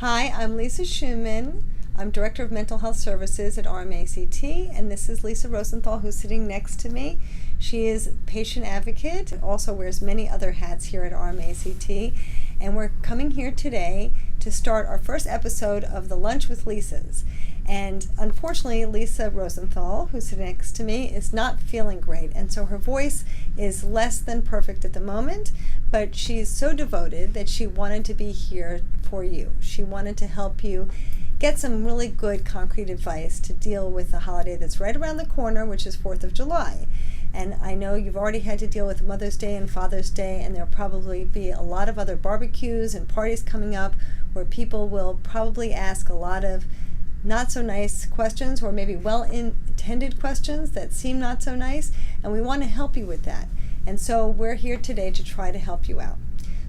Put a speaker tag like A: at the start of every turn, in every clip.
A: Hi, I'm Lisa Schuman. I'm Director of Mental Health Services at RMACT, and this is Lisa Rosenthal, who's sitting next to me. She is a patient advocate and also wears many other hats here at RMACT, and we're coming here today to start our first episode of the Lunch with Lisas. And unfortunately, Lisa Rosenthal, who's sitting next to me, is not feeling great, and so her voice is less than perfect at the moment, but she's so devoted that she wanted to be here for you. She wanted to help you get some really good concrete advice to deal with the holiday that's right around the corner, which is 4th of July. And I know you've already had to deal with Mother's Day and Father's Day, and there'll probably be a lot of other barbecues and parties coming up where people will probably ask a lot of not so nice questions, or maybe well-intended questions that seem not so nice, and we want to help you with that. And so we're here today to try to help you out.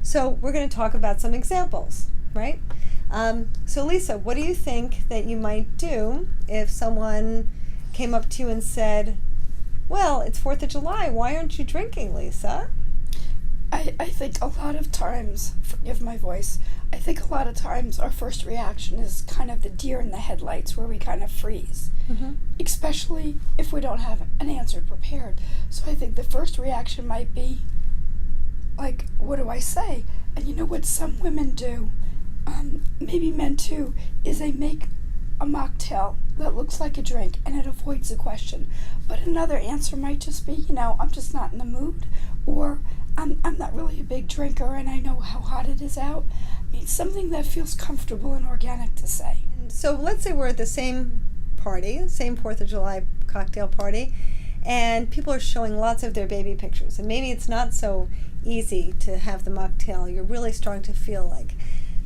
A: So we're going to talk about some examples, right? So Lisa, what do you think that you might do if someone came up to you and said, well, it's 4th of July, why aren't you drinking, Lisa?
B: I think a lot of times, forgive my voice, I think a lot of times our first reaction is kind of the deer in the headlights, where we kind of freeze, especially if we don't have an answer prepared. So I think the first reaction might be, like, what do I say? And you know what some women do, maybe men too, is they make a mocktail that looks like a drink and it avoids the question. But another answer might just be, I'm just not in the mood, or I'm not really a big drinker and I know how hot it is out. I mean, something that feels comfortable and organic to say.
A: So let's say we're at the same party, same 4th of July cocktail party, and people are showing lots of their baby pictures. And maybe it's not so easy to have the mocktail. You're really starting to feel like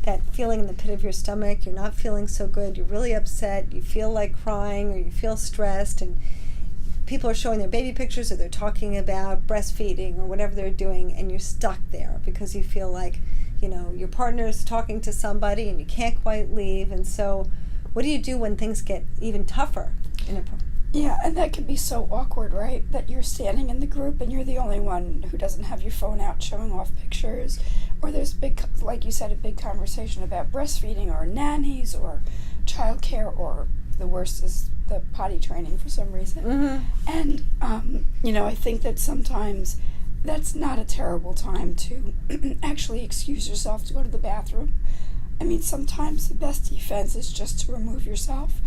A: that feeling in the pit of your stomach. You're not feeling so good. You're really upset. You feel like crying, or you feel stressed, and people are showing their baby pictures, or they're talking about breastfeeding or whatever they're doing, and you're stuck there because you feel like, your partner's talking to somebody and you can't quite leave. And so what do you do when things get even tougher in a
B: Yeah, and that can be so awkward, right? That you're standing in the group and you're the only one who doesn't have your phone out showing off pictures, or there's like you said, a big conversation about breastfeeding or nannies or childcare, or the worst is the potty training for some reason. And, I think that sometimes that's not a terrible time to actually excuse yourself to go to the bathroom. I mean, sometimes the best defense is just to remove yourself.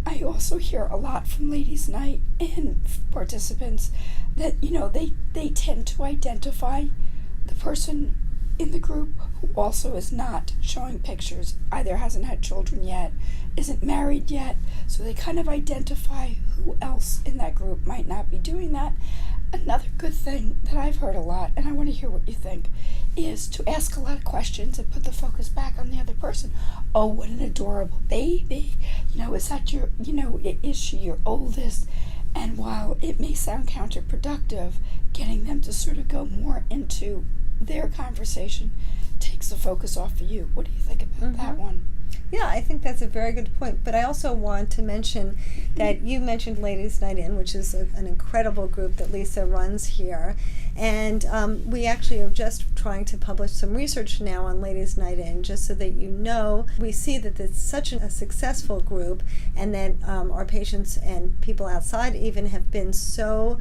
B: I also hear a lot from Ladies' Night and participants that, they tend to identify the person in the group who also is not showing pictures, either hasn't had children yet, isn't married yet, so they kind of identify who else in that group might not be doing that. Another good thing that I've heard a lot, and I want to hear what you think, is to ask a lot of questions and put the focus back on the other person. Oh, what an adorable baby. Is that your, is she your oldest? And while it may sound counterproductive, getting them to sort of go more into their conversation takes the focus off of you. What do you think about that one?
A: Yeah, I think that's a very good point. But I also want to mention that you mentioned Ladies' Night In, which is an incredible group that Lisa runs here. And we actually are just trying to publish some research now on Ladies' Night In, just so that we see that it's such a successful group, and that our patients and people outside even have been so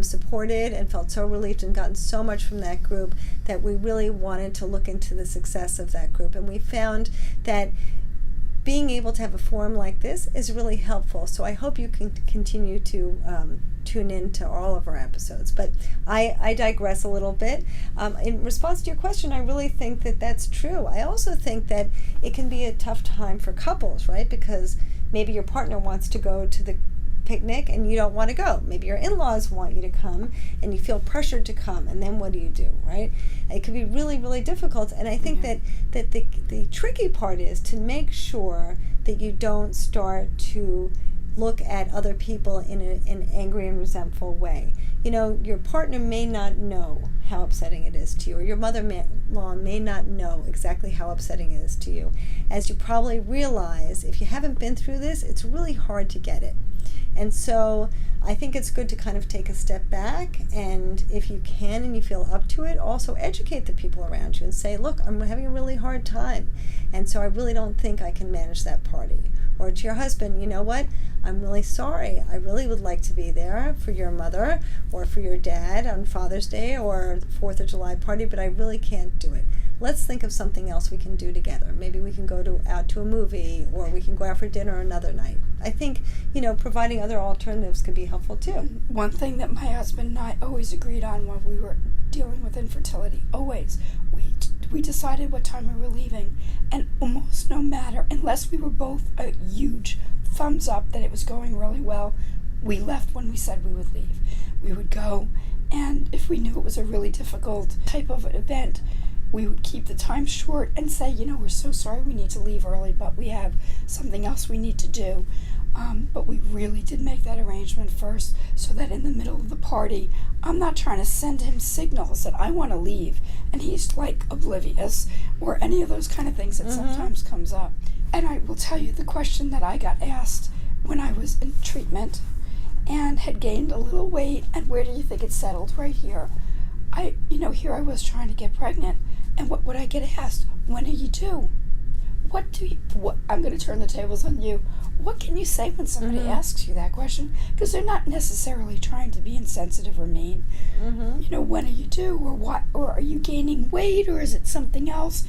A: supported and felt so relieved and gotten so much from that group, that we really wanted to look into the success of that group. And we found that being able to have a forum like this is really helpful. So I hope you can continue to tune in to all of our episodes. But I digress a little bit. In response to your question, I really think that that's true. I also think that it can be a tough time for couples, right? Because maybe your partner wants to go to the picnic and you don't want to go. Maybe your in-laws want you to come and you feel pressured to come, and then what do you do, right? It can be really, really difficult, and I think that the tricky part is to make sure that you don't start to look at other people in an angry and resentful way. Your partner may not know how upsetting it is to you, or your mother-in-law may not know exactly how upsetting it is to you. As you probably realize, if you haven't been through this, it's really hard to get it. And so I think it's good to kind of take a step back, and if you can and you feel up to it, also educate the people around you and say, look, I'm having a really hard time, and so I really don't think I can manage that party. Or to your husband, you know what, I'm really sorry. I really would like to be there for your mother or for your dad on Father's Day or the 4th of July party, but I really can't do it. Let's think of something else we can do together. Maybe we can go out to a movie, or we can go out for dinner another night. I think, providing other alternatives could be helpful too.
B: One thing that my husband and I always agreed on when we were dealing with infertility, always, we decided what time we were leaving, and almost no matter, unless we were both a huge thumbs up that it was going really well, we left when we said we would leave. We would go, and if we knew it was a really difficult type of an event, we would keep the time short and say, we're so sorry we need to leave early, but we have something else we need to do. But we really did make that arrangement first, so that in the middle of the party, I'm not trying to send him signals that I want to leave, and he's like oblivious, or any of those kind of things that sometimes comes up. And I will tell you the question that I got asked when I was in treatment and had gained a little weight, and where do you think it settled? Right here. Here I was trying to get pregnant, and what would I get asked? When are you due? I'm going to turn the tables on you. What can you say when somebody asks you that question? Because they're not necessarily trying to be insensitive or mean. When are you due, or what? Or are you gaining weight, or is it something else?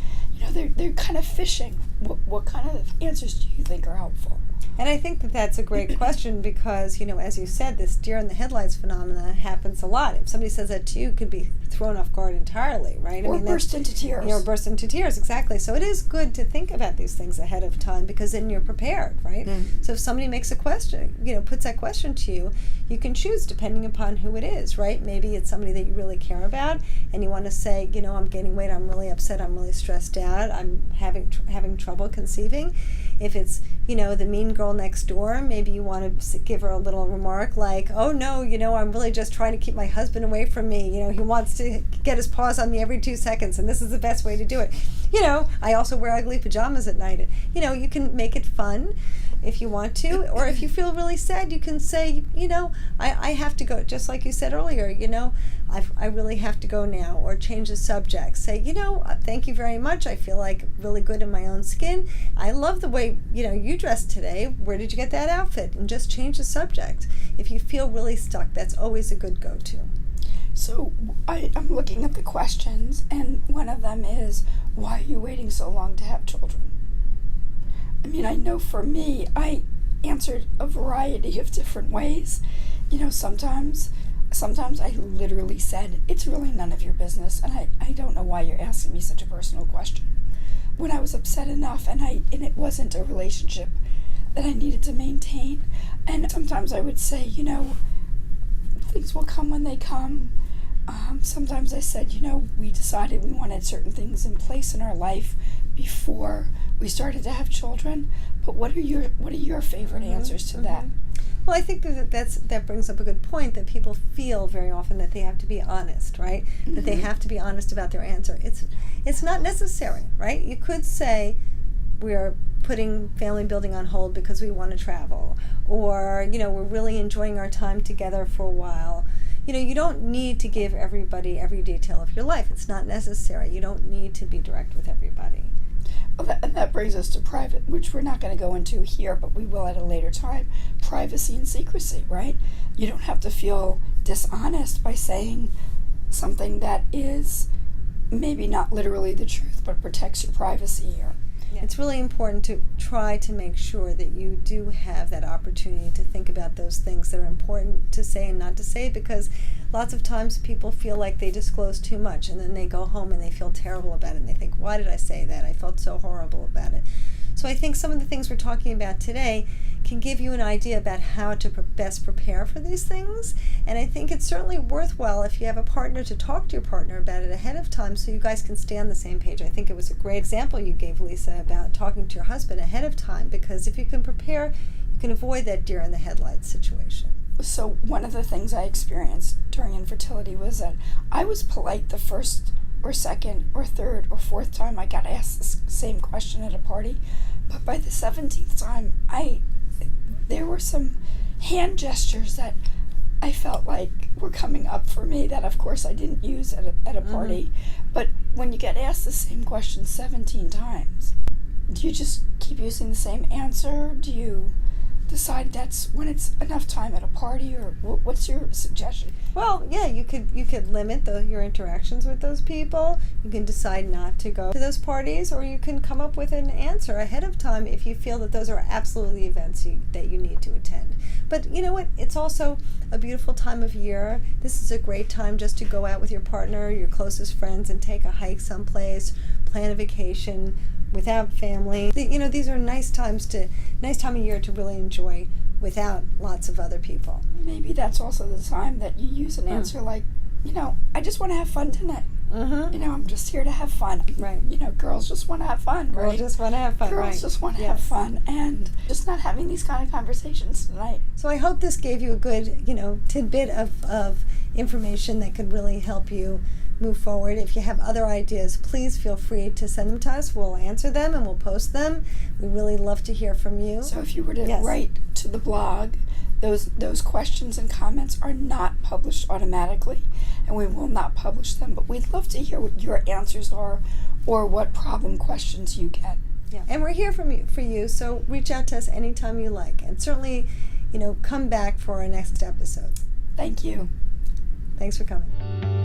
B: They're kind of fishing. What kind of answers do you think are helpful?
A: And I think that that's a great question because, as you said, this deer in the headlights phenomena happens a lot. If somebody says that to you, it could be thrown off guard entirely, right?
B: Or burst into tears.
A: Burst into tears, exactly. So it is good to think about these things ahead of time, because then you're prepared, right? So if somebody makes a question, puts that question to you, you can choose depending upon who it is, right? Maybe it's somebody that you really care about, and you want to say, I'm gaining weight, I'm really upset, I'm really stressed out, I'm having trouble conceiving. If it's, the mean girl next door, maybe you want to give her a little remark like, oh no, I'm really just trying to keep my husband away from me. He wants to get his paws on me every 2 seconds, and this is the best way to do it. I also wear ugly pajamas at night. You can make it fun if you want to, or if you feel really sad, you can say, I have to go, just like you said earlier, I really have to go now, or change the subject. Say, thank you very much. I feel like really good in my own skin. I love the way, you dressed today. Where did you get that outfit? And just change the subject. If you feel really stuck, that's always a good go-to.
B: So I'm looking at the questions, and one of them is, why are you waiting so long to have children? I know for me, I answered a variety of different ways. Sometimes I literally said, it's really none of your business, and I don't know why you're asking me such a personal question. When I was upset enough, and it wasn't a relationship that I needed to maintain, and sometimes I would say, things will come when they come. Sometimes I said, we decided we wanted certain things in place in our life before we started to have children. But what are your favorite answers to that?
A: Well, I think that brings up a good point, that people feel very often that they have to be honest, right? That they have to be honest about their answer. It's not necessary, right? You could say, we're putting family building on hold because we want to travel, or we're really enjoying our time together for a while. You don't need to give everybody every detail of your life. It's not necessary. You don't need to be direct with everybody.
B: Well, and that brings us to private, which we're not going to go into here, but we will at a later time. Privacy and secrecy, right? You don't have to feel dishonest by saying something that is maybe not literally the truth, but protects your privacy here.
A: Yeah. It's really important to try to make sure that you do have that opportunity to think about those things that are important to say and not to say, because lots of times people feel like they disclose too much, and then they go home and they feel terrible about it, and they think, why did I say that? I felt so horrible about it. So I think some of the things we're talking about today can give you an idea about how to best prepare for these things. And I think it's certainly worthwhile if you have a partner to talk to your partner about it ahead of time, so you guys can stay on the same page. I think it was a great example you gave, Lisa, about talking to your husband ahead of time, because if you can prepare, you can avoid that deer in the headlights situation.
B: So one of the things I experienced during infertility was that I was polite the first or second or third or fourth time I got asked the same question at a party, but by the 17th time, there were some hand gestures that I felt like were coming up for me that, of course, I didn't use at a party. But when you get asked the same question 17 times, do you just keep using the same answer? Do you decide that's when it's enough time at a party, or what's your suggestion?
A: Well, yeah, you could limit your interactions with those people. You can decide not to go to those parties, or you can come up with an answer ahead of time if you feel that those are absolutely events that you need to attend. But you know what? It's also a beautiful time of year. This is a great time just to go out with your partner, your closest friends, and take a hike someplace, plan a vacation without family. These are nice time of year to really enjoy without lots of other people.
B: Maybe that's also the time that you use an answer like, I just want to have fun tonight. I'm just here to have fun.
A: Right.
B: Girls just want to have fun, right?
A: Girls just want to have fun,
B: Girls
A: right.
B: just want to have fun, and just not having these kind of conversations tonight.
A: So I hope this gave you a good, tidbit of information that could really help you move forward. If you have other ideas, please feel free to send them to us. We'll answer them and we'll post them. We really love to hear from you.
B: So if you were to write to the blog, those questions and comments are not published automatically, and we will not publish them, but we'd love to hear what your answers are or what problem questions you get.
A: Yeah. And we're here for you, so reach out to us anytime you like, and certainly, come back for our next episode.
B: Thank you.
A: Thanks for coming.